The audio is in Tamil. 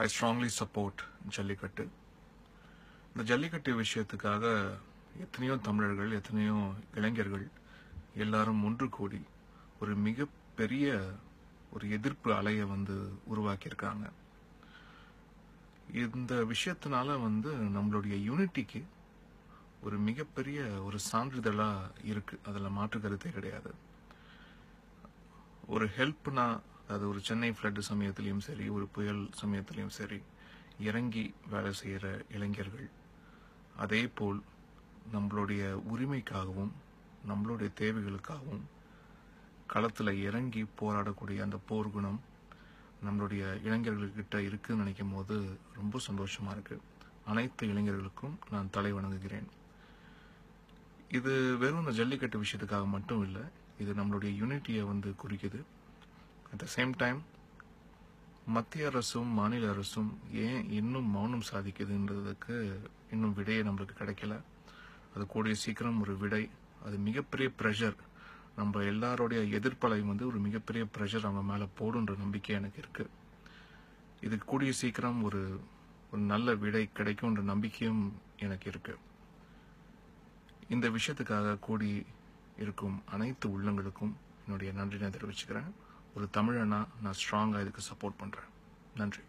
I strongly support jallikattu. இந்த ஜல்லிக்கட்டு விஷயத்துக்காக எத்தனையோ தமிழர்கள், எத்தனையோ இளைஞர்கள் எல்லாரும் ஒன்று கூடி ஒரு மிகப்பெரிய ஒரு எதிர்ப்பு அலையை உருவாக்கியிருக்காங்க. இந்த விஷயத்தினால நம்மளுடைய யூனிட்டிக்கு ஒரு மிகப்பெரிய ஒரு சான்றிதழா இருக்கு. அதுல மாற்று கருத்தே கிடையாது. ஒரு ஹெல்ப்னா அது ஒரு சென்னை ஃப்ளட் சமயத்திலையும் சரி, ஒரு புயல் சமயத்திலையும் சரி இறங்கி வேலை செய்யற இளைஞர்கள், அதே போல் நம்மளுடைய உரிமைக்காகவும் நம்மளுடைய தேவைகளுக்காகவும் களத்துல இறங்கி போராடக்கூடிய அந்த போர்க்குணம் நம்மளுடைய இளைஞர்கள்கிட்ட இருக்குன்னு நினைக்கும் போது ரொம்ப சந்தோஷமா இருக்கு. அனைத்து இளைஞர்களுக்கும் நான் தலை வணங்குகிறேன். இது வெறும் இந்த ஜல்லிக்கட்டு விஷயத்துக்காக மட்டும் இல்லை, இது நம்மளுடைய யூனிட்டியை குறிக்குது. அட் த சேம் டைம் மத்திய அரசும் மாநில அரசும் ஏன் இன்னும் மௌனம் சாதிக்குதுன்றதுக்கு இன்னும் விடையே நம்மளுக்கு கிடைக்கல. அது கூடிய சீக்கிரம் ஒரு விடை. அது மிகப்பெரிய ப்ரெஷர், நம்ம எல்லாருடைய எதிர்ப்பலை ஒரு மிகப்பெரிய ப்ரெஷர் அவங்க மேல போடுன்ற நம்பிக்கை எனக்கு இருக்கு. இதுக்கு கூடிய சீக்கிரம் ஒரு நல்ல விடை கிடைக்கும்ன்ற நம்பிக்கையும் எனக்கு இருக்கு. இந்த விஷயத்துக்காக கூடி இருக்கும் அனைத்து உள்ளங்களுக்கும் என்னுடைய நன்றியை தெரிவிச்சுக்கிறேன். ஒரு தமிழனா நான் ஸ்ட்ராங்கா இதுக்கு சப்போர்ட் பண்றேன். நன்றி.